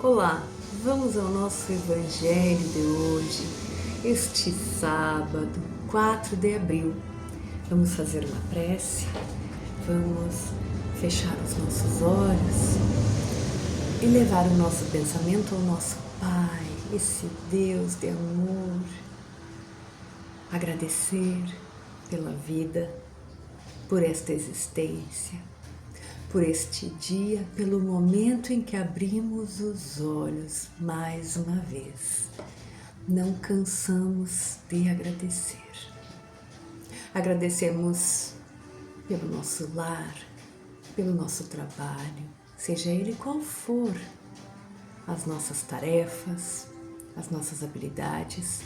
Olá, vamos ao nosso Evangelho de hoje, este sábado, 4 de abril. Vamos fazer uma prece, vamos fechar os nossos olhos e levar o nosso pensamento ao nosso Pai, esse Deus de amor. Agradecer pela vida, por esta existência, por este dia, pelo momento em que abrimos os olhos mais uma vez. Não cansamos de agradecer. Agradecemos pelo nosso lar, pelo nosso trabalho, seja ele qual for, as nossas tarefas, as nossas habilidades.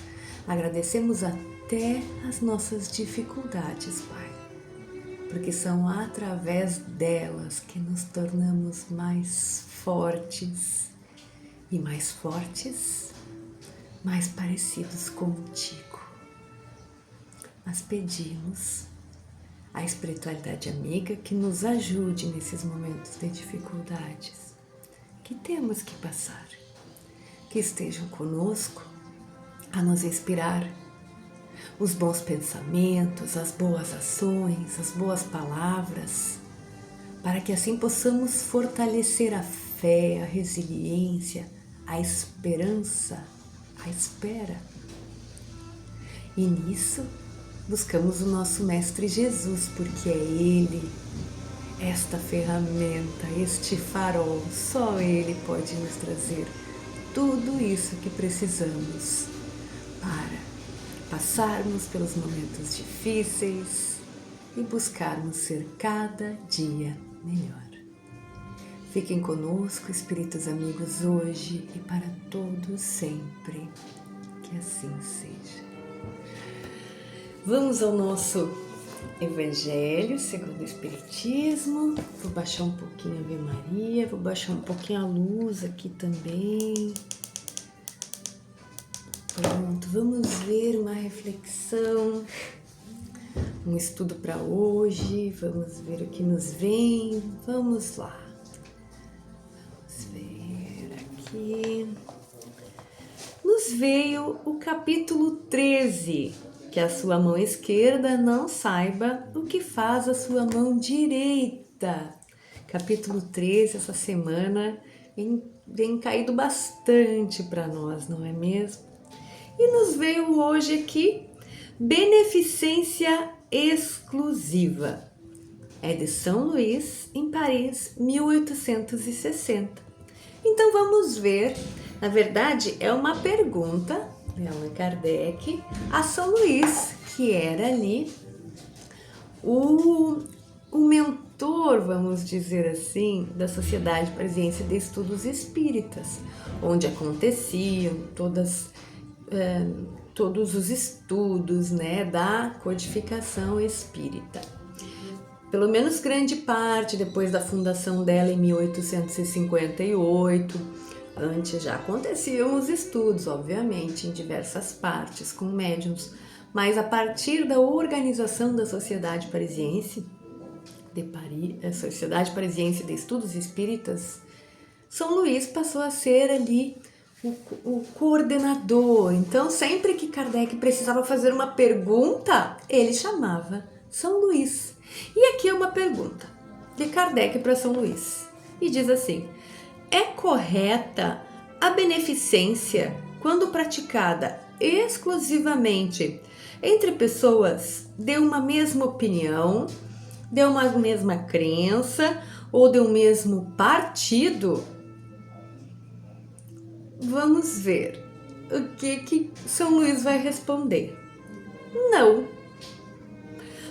Agradecemos até as nossas dificuldades, Pai, porque são através delas que nos tornamos mais fortes e mais fortes, mais parecidos contigo. Mas pedimos à espiritualidade amiga que nos ajude nesses momentos de dificuldades que temos que passar, que estejam conosco a nos inspirar os bons pensamentos, as boas ações, as boas palavras, para que assim possamos fortalecer a fé, a resiliência, a esperança, a espera. E nisso buscamos o nosso Mestre Jesus, porque é Ele, esta ferramenta, este farol, só Ele pode nos trazer tudo isso que precisamos para passarmos pelos momentos difíceis e buscarmos ser cada dia melhor. Fiquem conosco, espíritos amigos, hoje e para todos sempre. Que assim seja. Vamos ao nosso Evangelho segundo o Espiritismo. Vou baixar um pouquinho a Ave Maria, vou baixar um pouquinho a luz aqui também. Pronto, vamos ver uma reflexão, um estudo para hoje, vamos ver o que nos vem, vamos lá. Vamos ver aqui. Nos veio o capítulo 13, que a sua mão esquerda não saiba o que faz a sua mão direita. Capítulo 13, essa semana, vem caído bastante para nós, não é mesmo? E nos veio hoje aqui, Beneficência Exclusiva. É de São Luís, em Paris, 1860. Então vamos ver, na verdade é uma pergunta de Allan Kardec a São Luís, que era ali o mentor, vamos dizer assim, da Sociedade Parisiense de Estudos Espíritas, onde aconteciam todos os estudos, né, da codificação espírita. Pelo menos grande parte, depois da fundação dela em 1858, antes já aconteciam os estudos, obviamente, em diversas partes, com médiuns, mas a partir da organização da Sociedade Parisiense de Paris, a Sociedade Parisiense de Estudos Espíritas, São Luís passou a ser ali o coordenador. Então, sempre que Kardec precisava fazer uma pergunta, ele chamava São Luís. E aqui é uma pergunta de Kardec para São Luís. E diz assim: é correta a beneficência quando praticada exclusivamente entre pessoas de uma mesma opinião, de uma mesma crença ou de um mesmo partido? Vamos ver o que São Luís vai responder. Não,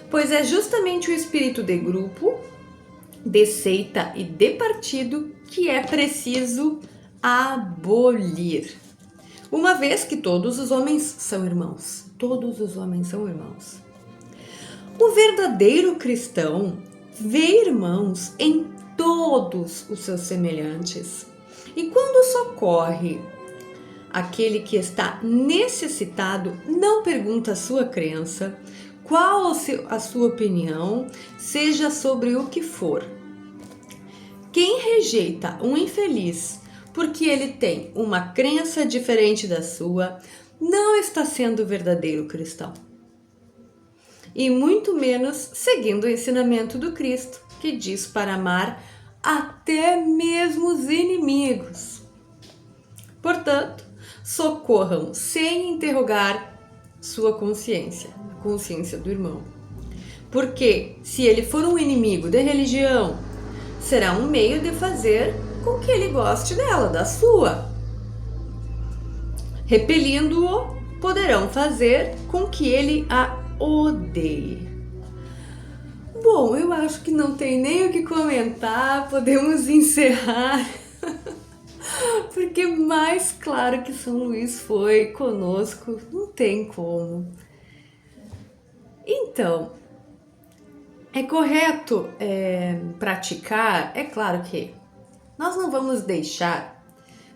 pois é justamente o espírito de grupo, de seita e de partido que é preciso abolir, uma vez que todos os homens são irmãos. Todos os homens são irmãos. O verdadeiro cristão vê irmãos em todos os seus semelhantes. E quando socorre aquele que está necessitado, não pergunta a sua crença, qual a sua opinião, seja sobre o que for. Quem rejeita um infeliz porque ele tem uma crença diferente da sua, não está sendo verdadeiro cristão. E muito menos seguindo o ensinamento do Cristo, que diz para amar até mesmo os inimigos. Portanto, socorram sem interrogar sua consciência, a consciência do irmão. Porque se ele for um inimigo de religião, será um meio de fazer com que ele goste dela, da sua. Repelindo-o, poderão fazer com que ele a odeie. Bom, eu acho que não tem nem o que comentar, podemos encerrar. Porque mais claro que São Luís foi conosco, não tem como. Então, é correto praticar? É claro que nós não vamos deixar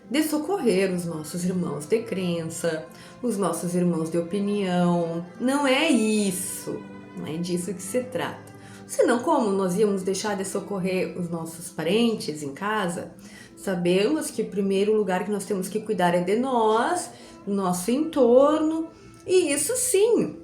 de socorrer os nossos irmãos de crença, os nossos irmãos de opinião. Não é isso, não é disso que se trata. Senão, como nós íamos deixar de socorrer os nossos parentes em casa? Sabemos que o primeiro lugar que nós temos que cuidar é de nós, do nosso entorno, e isso sim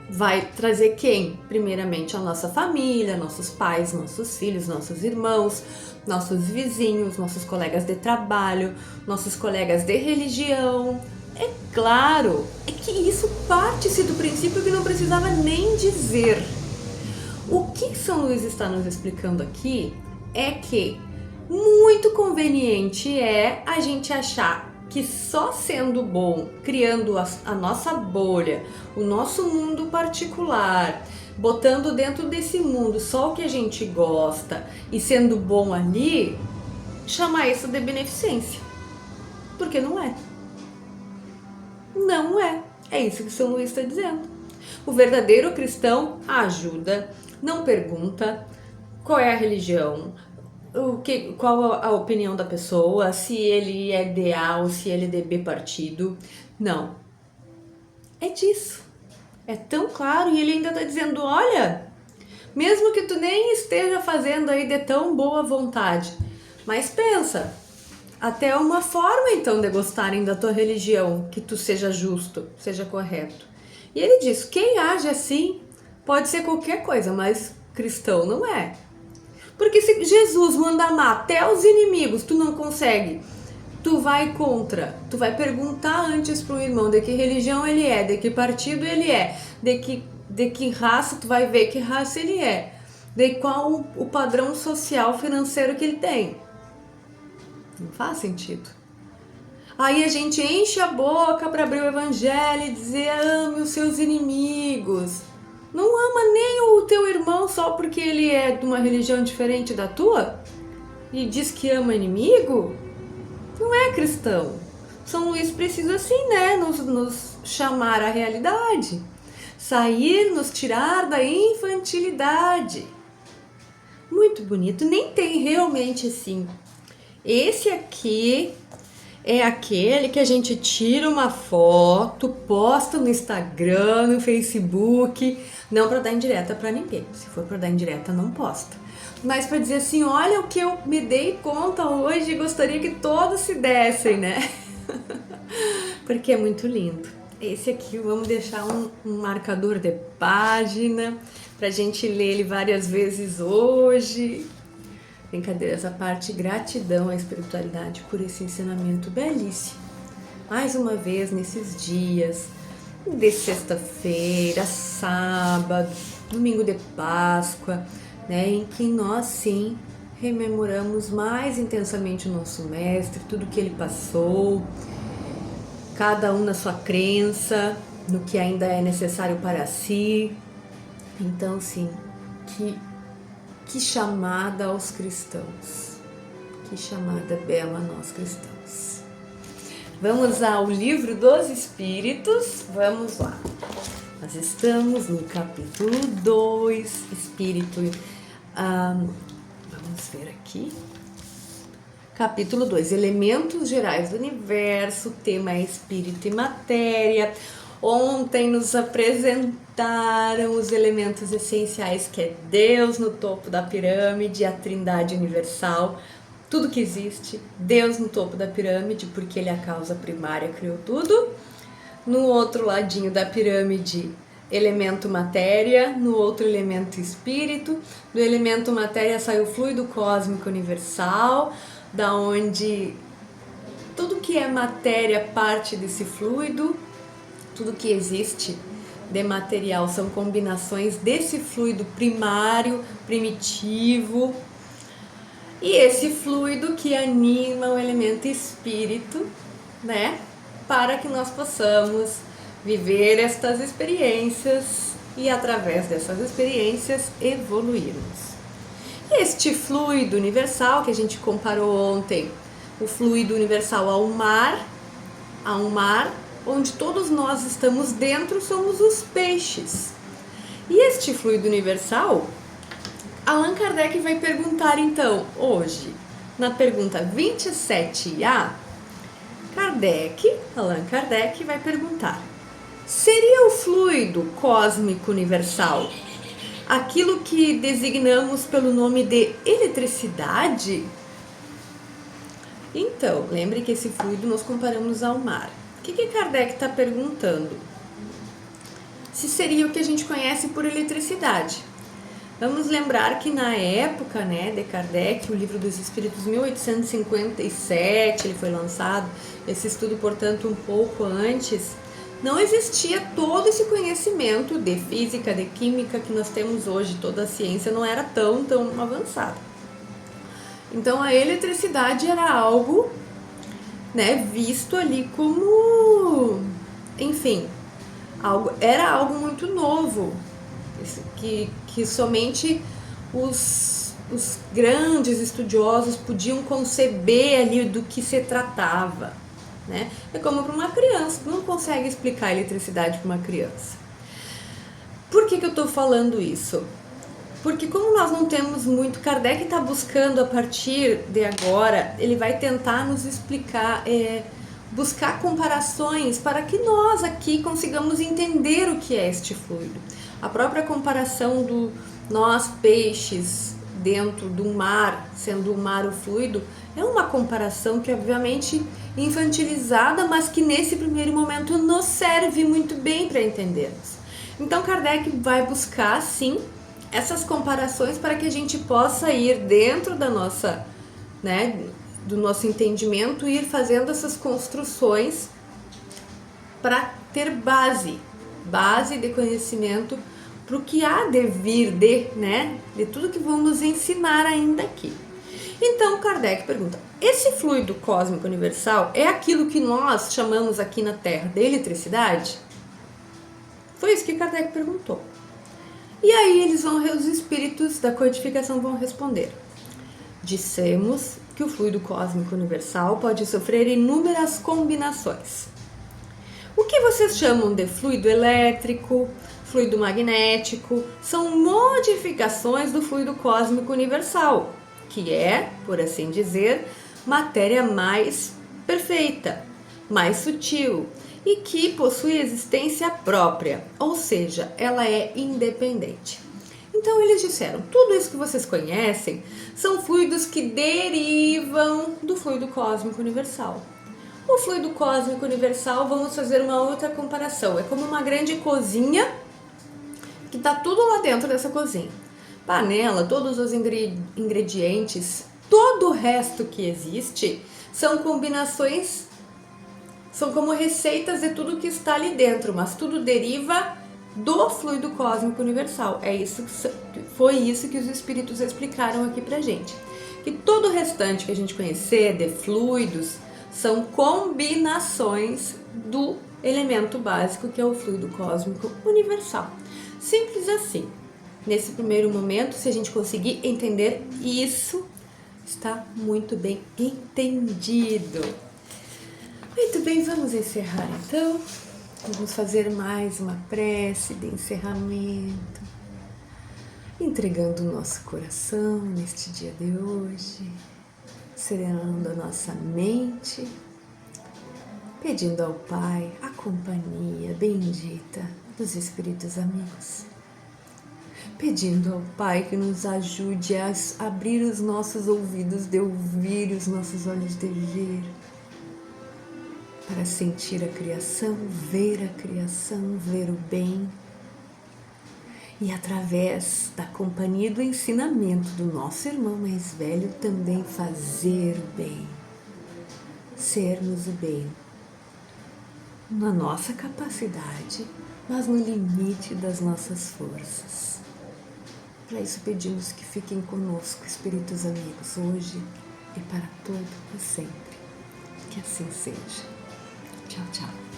vai trazer quem? Primeiramente a nossa família, nossos pais, nossos filhos, nossos irmãos, nossos vizinhos, nossos colegas de trabalho, nossos colegas de religião. É claro, é que isso parte-se do princípio que não precisava nem dizer. O que São Luís está nos explicando aqui é que muito conveniente é a gente achar que só sendo bom, criando a nossa bolha, o nosso mundo particular, botando dentro desse mundo só o que a gente gosta e sendo bom ali, chamar isso de beneficência. Porque não é. Não é. É isso que São Luís está dizendo. O verdadeiro cristão ajuda, não pergunta qual é a religião, qual a opinião da pessoa, se ele é de A ou se ele é de B partido. Não. É disso. É tão claro, e ele ainda está dizendo, olha, mesmo que tu nem esteja fazendo aí de tão boa vontade, mas pensa, até uma forma então de gostarem da tua religião, que tu seja justo, seja correto. E ele diz, quem age assim pode ser qualquer coisa, mas cristão não é. Porque se Jesus manda amar até os inimigos, tu não consegue, tu vai contra, tu vai perguntar antes pro irmão de que religião ele é, de que partido ele é, de que raça, tu vai ver que raça ele é, de qual o padrão social financeiro que ele tem. Não faz sentido. Aí a gente enche a boca para abrir o evangelho e dizer, ame os seus inimigos. Não ama nem o teu irmão só porque ele é de uma religião diferente da tua? E diz que ama inimigo? Não é cristão. São Luís precisa assim, né? Nos chamar à realidade. Sair, nos tirar da infantilidade. Muito bonito. Nem tem realmente assim. Esse aqui é aquele que a gente tira uma foto, posta no Instagram, no Facebook, não para dar indireta para ninguém. Se for para dar indireta, não posta. Mas para dizer assim, olha o que eu me dei conta hoje e gostaria que todos se dessem, né? Porque é muito lindo. Esse aqui, vamos deixar um marcador de página pra gente ler ele várias vezes hoje. Brincadeira, essa parte, gratidão à espiritualidade por esse ensinamento belíssimo. Mais uma vez, nesses dias de sexta-feira, sábado, domingo de Páscoa, né, em que nós, sim, rememoramos mais intensamente o nosso Mestre, tudo que ele passou, cada um na sua crença, no que ainda é necessário para si. Então, sim, que chamada aos cristãos, que chamada bela a nós cristãos. Vamos ao Livro dos Espíritos, vamos lá. Nós estamos no capítulo 2, Espírito, vamos ver aqui. Capítulo 2, Elementos Gerais do Universo, tema é Espírito e Matéria. Ontem nos apresentaram os elementos essenciais, que é Deus no topo da pirâmide, a Trindade Universal, tudo que existe, Deus no topo da pirâmide, porque Ele é a causa primária, criou tudo. No outro ladinho da pirâmide, elemento matéria, no outro elemento espírito. Do elemento matéria sai o fluido cósmico universal, da onde tudo que é matéria parte desse fluido, tudo que existe de material são combinações desse fluido primário, primitivo, e esse fluido que anima o elemento espírito, né? Para que nós possamos viver estas experiências e através dessas experiências evoluirmos. Este fluido universal que a gente comparou ontem, o fluido universal ao mar onde todos nós estamos dentro, somos os peixes. E este fluido universal, Allan Kardec vai perguntar então, hoje, na pergunta 27A, Allan Kardec vai perguntar: seria o fluido cósmico universal aquilo que designamos pelo nome de eletricidade? Então, lembre que esse fluido nós comparamos ao mar. O que Kardec está perguntando? Se seria o que a gente conhece por eletricidade. Vamos lembrar que na época, né, de Kardec, o Livro dos Espíritos, 1857, ele foi lançado, esse estudo, portanto, um pouco antes, não existia todo esse conhecimento de física, de química que nós temos hoje, toda a ciência não era tão avançada. Então a eletricidade era algo, né, visto ali como, enfim, era algo muito novo, que somente os grandes estudiosos podiam conceber ali do que se tratava, né? É como para uma criança, não consegue explicar a eletricidade para uma criança. Por que eu estou falando isso? Porque como nós não temos muito, Kardec está buscando a partir de agora, ele vai tentar nos explicar, buscar comparações para que nós aqui consigamos entender o que é este fluido. A própria comparação do nós peixes dentro do mar, sendo o mar o fluido, é uma comparação que obviamente infantilizada, mas que nesse primeiro momento nos serve muito bem para entendermos. Então Kardec vai buscar sim essas comparações para que a gente possa ir dentro da nossa, né, do nosso entendimento, ir fazendo essas construções para ter base de conhecimento para o que há de vir de tudo que vão nos ensinar ainda aqui. Então Kardec pergunta: esse fluido cósmico universal é aquilo que nós chamamos aqui na Terra de eletricidade? Foi isso que Kardec perguntou. E aí os espíritos da codificação vão responder: dissemos que o fluido cósmico universal pode sofrer inúmeras combinações. O que vocês chamam de fluido elétrico, fluido magnético, são modificações do fluido cósmico universal, que é, por assim dizer, matéria mais perfeita, mais sutil e que possui existência própria, ou seja, ela é independente. Então eles disseram: tudo isso que vocês conhecem são fluidos que derivam do fluido cósmico universal. O fluido cósmico universal, vamos fazer uma outra comparação, é como uma grande cozinha que está tudo lá dentro dessa cozinha. Panela, todos os ingredientes, todo o resto que existe são combinações, são como receitas de tudo que está ali dentro, mas tudo deriva do fluido cósmico universal. Foi isso que os espíritos explicaram aqui pra gente. Que todo o restante que a gente conhecer de fluidos são combinações do elemento básico que é o fluido cósmico universal. Simples assim. Nesse primeiro momento, se a gente conseguir entender isso, está muito bem entendido. Muito bem, vamos encerrar então. Vamos fazer mais uma prece de encerramento, entregando o nosso coração neste dia de hoje, serenando a nossa mente, pedindo ao Pai a companhia bendita dos Espíritos amigos. pedindo ao Pai que nos ajude a abrir os nossos ouvidos de ouvir e os nossos olhos de ver, para sentir a criação, ver o bem, e através da companhia e do ensinamento do nosso irmão mais velho também fazer o bem, sermos o bem, na nossa capacidade, mas no limite das nossas forças. Para isso pedimos que fiquem conosco, espíritos amigos, hoje e para todo e sempre. Que assim seja. Tchau, tchau.